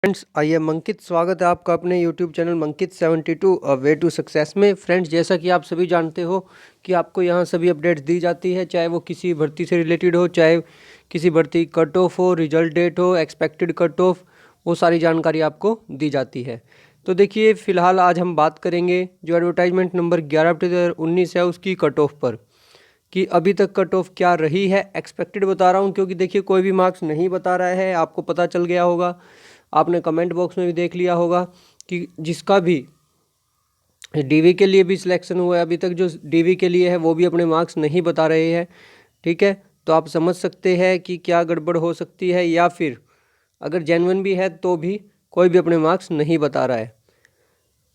Friends, I am अंकित। स्वागत है आपका अपने YouTube channel Mankit 72 a way to success में। फ्रेंड्स, जैसा कि आप सभी जानते हो कि आपको यहाँ सभी अपडेट्स दी जाती है, चाहे वो किसी भर्ती से रिलेटेड हो, चाहे किसी भर्ती कट ऑफ हो, रिजल्ट डेट हो, एक्सपेक्टेड कट ऑफ, वो सारी जानकारी आपको दी जाती है। तो देखिए, फ़िलहाल आज हम बात करेंगे जो एडवर्टाइजमेंट नंबर 11/2019 है उसकी कट ऑफ पर, कि अभी तक कट ऑफ क्या रही है। एक्सपेक्टेड बता रहा हूँ क्योंकि देखिए कोई भी मार्क्स नहीं बता रहा है, आपको पता चल गया होगा, आपने कमेंट बॉक्स में भी देख लिया होगा कि जिसका भी डीवी के लिए भी सिलेक्शन हुआ है, अभी तक जो डीवी के लिए है वो भी अपने मार्क्स नहीं बता रहे हैं। ठीक है, तो आप समझ सकते हैं कि क्या गड़बड़ हो सकती है, या फिर अगर जेन्युइन भी है तो भी कोई भी अपने मार्क्स नहीं बता रहा है।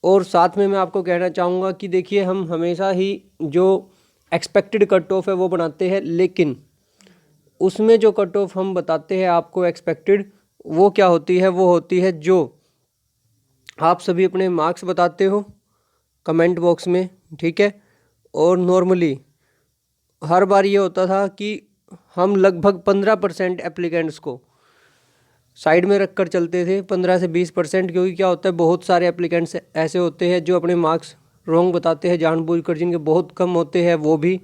और साथ में मैं आपको कहना चाहूँगा कि देखिए, हम हमेशा ही जो एक्सपेक्टेड कट ऑफ है वो बनाते हैं, लेकिन उसमें जो कट ऑफ हम बताते हैं आपको एक्सपेक्टेड, वो क्या होती है, वो होती है जो आप सभी अपने मार्क्स बताते हो कमेंट बॉक्स में। ठीक है, और नॉर्मली हर बार ये होता था कि हम लगभग 15% एप्लीकेंट्स को साइड में रख कर चलते थे, 15 से 20%, क्योंकि क्या होता है बहुत सारे एप्लीकेंट्स ऐसे होते हैं जो अपने मार्क्स रॉन्ग बताते हैं जानबूझकर, जिनके बहुत कम होते हैं वो भी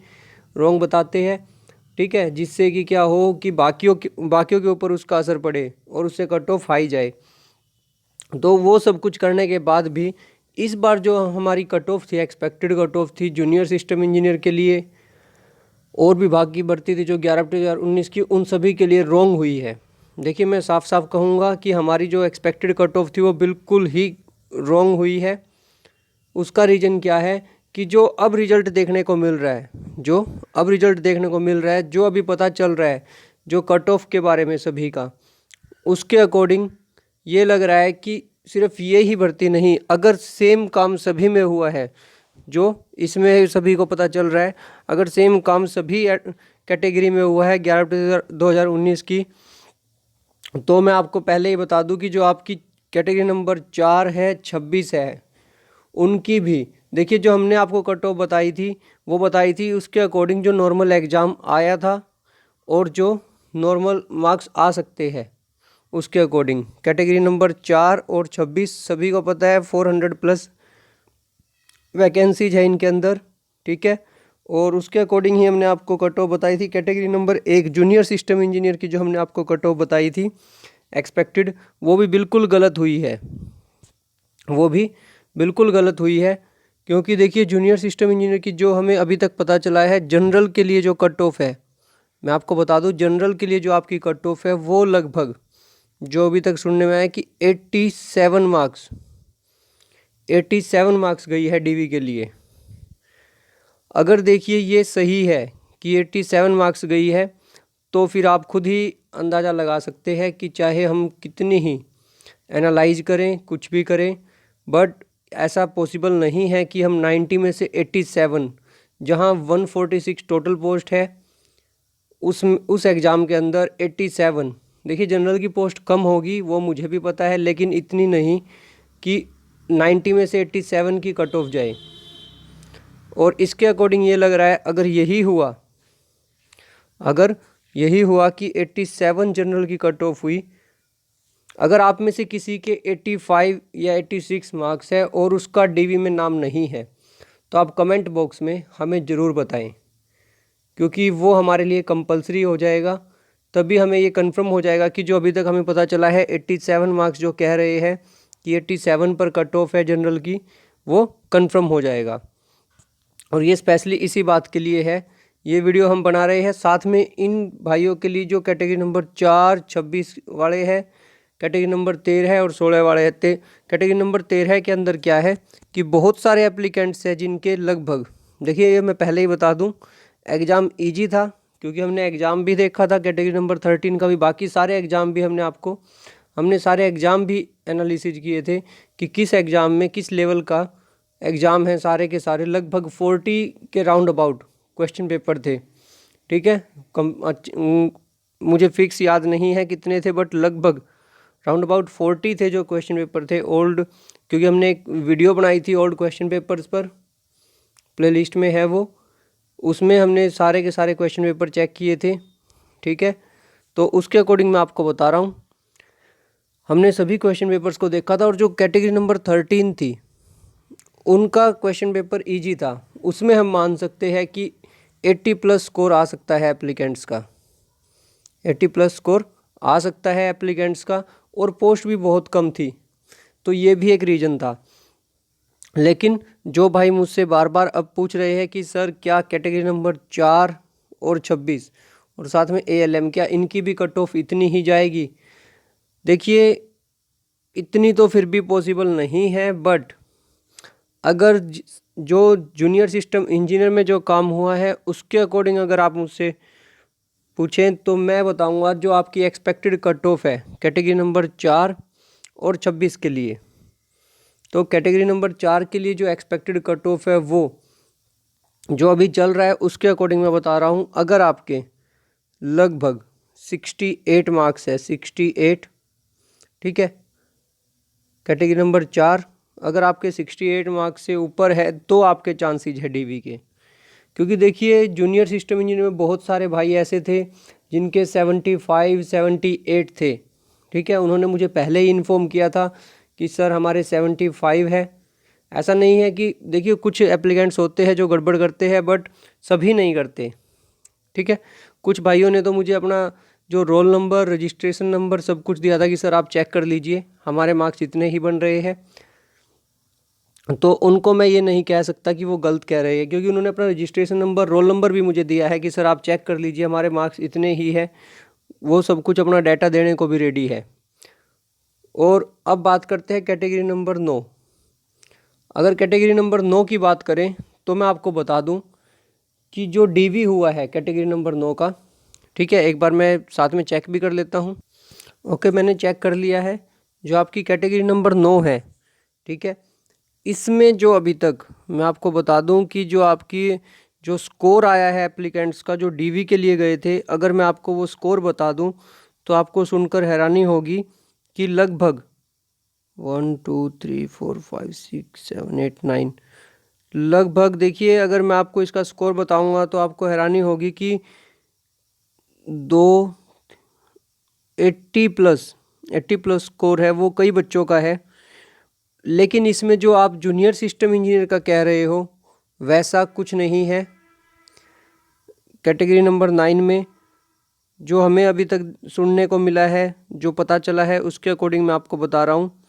रॉन्ग बताते हैं। ठीक है, जिससे कि क्या हो कि बाकियों के ऊपर उसका असर पड़े और उससे कट ऑफ हाई जाए। तो वो सब कुछ करने के बाद भी इस बार जो हमारी कट ऑफ थी, एक्सपेक्टेड कट ऑफ थी जूनियर सिस्टम इंजीनियर के लिए और विभाग की भर्ती थी जो 11/2019 की, उन सभी के लिए रॉन्ग हुई है। देखिए, मैं साफ साफ कहूँगा कि हमारी जो एक्सपेक्टेड कट ऑफ थी वो बिल्कुल ही रॉन्ग हुई है। उसका रीज़न क्या है कि जो अब रिजल्ट देखने को मिल रहा है, जो अभी पता चल रहा है, जो कट ऑफ के बारे में सभी का, उसके अकॉर्डिंग ये लग रहा है कि सिर्फ ये ही भर्ती नहीं, अगर सेम काम सभी में हुआ है, जो इसमें सभी को पता चल रहा है, अगर सेम काम सभी कैटेगरी में हुआ है 11/2019 की, तो मैं आपको पहले ही बता दूं कि जो आपकी कैटेगरी नंबर 4 है, 26 है, उनकी भी देखिए जो हमने आपको कट ऑफ बताई थी वो बताई थी उसके अकॉर्डिंग जो नॉर्मल एग्ज़ाम आया था और जो नॉर्मल मार्क्स आ सकते हैं उसके अकॉर्डिंग। कैटेगरी नंबर 4 और 26 सभी को पता है 400+ वैकेंसीज है इनके अंदर। ठीक है, और उसके अकॉर्डिंग ही हमने आपको कट ऑफ बताई थी। Category number 1 junior system engineer की जो हमने आपको कट ऑफ बताई थी एक्सपेक्टेड, वो भी बिल्कुल गलत हुई है, क्योंकि देखिए जूनियर सिस्टम इंजीनियर की जो हमें अभी तक पता चला है, जनरल के लिए जो कट ऑफ है, मैं आपको बता दूं जनरल के लिए जो आपकी कट ऑफ है वो लगभग, जो अभी तक सुनने में आया कि 87 मार्क्स गई है डीवी के लिए। अगर देखिए ये सही है कि 87 मार्क्स गई है, तो फिर आप खुद ही अंदाज़ा लगा सकते हैं कि चाहे हम कितनी ही एनालाइज करें, कुछ भी करें, बट ऐसा पॉसिबल नहीं है कि हम 90 में से 87, जहां 146 टोटल पोस्ट है, उस एग्ज़ाम के अंदर 87, देखिए जनरल की पोस्ट कम होगी वो मुझे भी पता है, लेकिन इतनी नहीं कि 90 में से 87 की कट ऑफ जाए। और इसके अकॉर्डिंग ये लग रहा है अगर यही हुआ कि 87 जनरल की कट ऑफ हुई, अगर आप में से किसी के 85 या 86 मार्क्स है और उसका डीवी में नाम नहीं है, तो आप कमेंट बॉक्स में हमें ज़रूर बताएं, क्योंकि वो हमारे लिए कंपलसरी हो जाएगा। तभी हमें ये कंफर्म हो जाएगा कि जो अभी तक हमें पता चला है 87 मार्क्स जो कह रहे हैं कि 87 पर कट ऑफ है जनरल की, वो कंफर्म हो जाएगा। और ये स्पेशली इसी बात के लिए है ये वीडियो हम बना रहे हैं, साथ में इन भाइयों के लिए जो कैटेगरी नंबर 4, 26 वाले हैं, कैटेगरी नंबर 13 और 16 वाले हैं। कैटेगरी नंबर 13 के अंदर क्या है कि बहुत सारे एप्लीकेंट्स हैं जिनके लगभग, देखिए ये मैं पहले ही बता दूं, एग्ज़ाम ईजी था क्योंकि हमने एग्ज़ाम भी देखा था कैटेगरी नंबर 13 का भी, बाकी सारे एग्ज़ाम भी हमने सारे एग्ज़ाम भी एनालिसिस किए थे कि किस एग्ज़ाम में किस लेवल का एग्ज़ाम है। सारे के सारे लगभग 40 के राउंड अबाउट क्वेश्चन पेपर थे। ठीक है, मुझे फिक्स याद नहीं है कितने थे, बट लगभग राउंड अबाउट 40 थे जो क्वेश्चन पेपर थे ओल्ड, क्योंकि हमने एक वीडियो बनाई थी ओल्ड क्वेश्चन पेपर्स पर, प्लेलिस्ट में है वो, उसमें हमने सारे के सारे क्वेश्चन पेपर चेक किए थे। ठीक है, तो उसके अकॉर्डिंग मैं आपको बता रहा हूँ। हमने सभी क्वेश्चन पेपर्स को देखा था और जो कैटेगरी नंबर 13 थी उनका क्वेश्चन पेपर इजी था। उसमें हम मान सकते हैं कि 80 प्लस स्कोर आ सकता है एप्लीकेंट्स का, 80 प्लस स्कोर आ सकता है एप्लीकेंट्स का, और पोस्ट भी बहुत कम थी, तो ये भी एक रीज़न था। लेकिन जो भाई मुझसे बार बार अब पूछ रहे हैं कि सर क्या कैटेगरी नंबर 4 और 26 और साथ में ALM, क्या इनकी भी कट ऑफ इतनी ही जाएगी? देखिए इतनी तो फिर भी पॉसिबल नहीं है, बट अगर जो जूनियर सिस्टम इंजीनियर में जो काम हुआ है उसके अकॉर्डिंग अगर आप मुझसे पूछें तो मैं बताऊंगा जो आपकी एक्सपेक्टेड कट ऑफ है कैटेगरी नंबर 4 और 26 के लिए। तो कैटेगरी नंबर 4 के लिए जो एक्सपेक्टेड कट ऑफ है वो जो अभी चल रहा है उसके अकॉर्डिंग मैं बता रहा हूँ। अगर आपके लगभग 68 मार्क्स है, 68, ठीक है, कैटेगरी नंबर 4 अगर आपके 68 मार्क्स से ऊपर है तो आपके चांसेस है DV के। क्योंकि देखिए जूनियर सिस्टम इंजीनियर में बहुत सारे भाई ऐसे थे जिनके 75 78 थे, ठीक है। उन्होंने मुझे पहले ही इन्फॉर्म किया था कि सर हमारे 75 है। ऐसा नहीं है कि, देखिए कुछ एप्लीकेंट्स होते हैं जो गड़बड़ करते हैं बट सभी नहीं करते, ठीक है। कुछ भाइयों ने तो मुझे अपना जो रोल नंबर, रजिस्ट्रेशन नंबर सब कुछ दिया था कि सर आप चेक कर लीजिए हमारे मार्क्स इतने ही बन रहे हैं। तो उनको मैं ये नहीं कह सकता कि वो गलत कह रहे हैं, क्योंकि उन्होंने अपना रजिस्ट्रेशन नंबर, रोल नंबर भी मुझे दिया है कि सर आप चेक कर लीजिए हमारे मार्क्स इतने ही है। वो सब कुछ अपना डाटा देने को भी रेडी है। और अब बात करते हैं कैटेगरी नंबर 9। अगर कैटेगरी नंबर 9 की बात करें तो मैं आपको बता दूं कि जो DV हुआ है कैटेगरी नंबर 9 का, ठीक है, एक बार मैं साथ में चेक भी कर लेता हूं। ओके, मैंने चेक कर लिया है। जो आपकी कैटेगरी नंबर 9 है, ठीक है, इसमें जो अभी तक मैं आपको बता दूं कि जो आपकी जो स्कोर आया है एप्लीकेंट्स का जो DV के लिए गए थे, अगर मैं आपको वो स्कोर बता दूं तो आपको सुनकर हैरानी होगी कि लगभग 1 2 3 4 5 6 7 8 9 लगभग, देखिए अगर मैं आपको इसका स्कोर बताऊंगा तो आपको हैरानी होगी कि 80 प्लस स्कोर है वो कई बच्चों का है। लेकिन इसमें जो आप जूनियर सिस्टम इंजीनियर का कह रहे हो वैसा कुछ नहीं है। कैटेगरी नंबर 9 में जो हमें अभी तक सुनने को मिला है, जो पता चला है, उसके अकॉर्डिंग मैं आपको बता रहा हूँ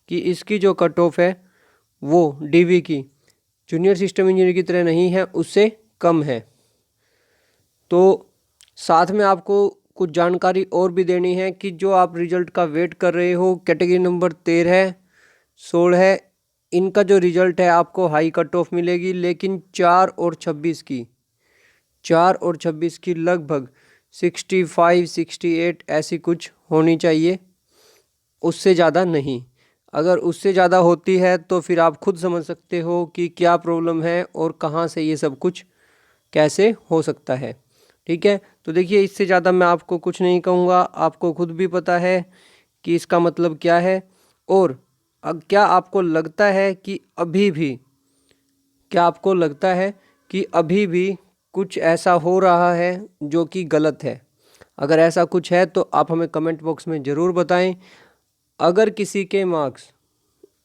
कि इसकी जो कट ऑफ है वो DV की जूनियर सिस्टम इंजीनियर की तरह नहीं है, उससे कम है। तो साथ में आपको कुछ जानकारी और भी देनी है कि जो आप रिजल्ट का वेट कर रहे हो कैटेगरी नंबर 13 16 इनका जो रिजल्ट है आपको हाई कट ऑफ मिलेगी। लेकिन 4 और 26 की लगभग 65 68 ऐसी कुछ होनी चाहिए, उससे ज़्यादा नहीं। अगर उससे ज़्यादा होती है तो फिर आप खुद समझ सकते हो कि क्या प्रॉब्लम है और कहाँ से ये सब कुछ कैसे हो सकता है, ठीक है। तो देखिए इससे ज़्यादा मैं आपको कुछ नहीं कहूँगा, आपको खुद भी पता है कि इसका मतलब क्या है। और क्या आपको लगता है कि अभी भी कुछ ऐसा हो रहा है जो कि गलत है? अगर ऐसा कुछ है तो आप हमें कमेंट बॉक्स में ज़रूर बताएं। अगर किसी के मार्क्स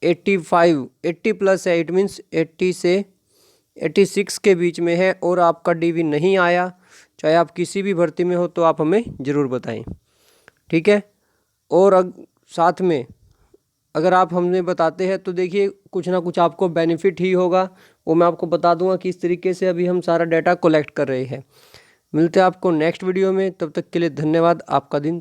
80 प्लस है, इट मीन्स 80 से 86 के बीच में है और आपका DV नहीं आया, चाहे आप किसी भी भर्ती में हो, तो आप हमें ज़रूर बताएं, ठीक है। और साथ में अगर आप हमें बताते हैं तो देखिए कुछ ना कुछ आपको बेनिफिट ही होगा, वो मैं आपको बता दूंगा किस तरीके से अभी हम सारा डाटा कलेक्ट कर रहे हैं। मिलते हैं आपको नेक्स्ट वीडियो में, तब तक के लिए धन्यवाद। आपका दिन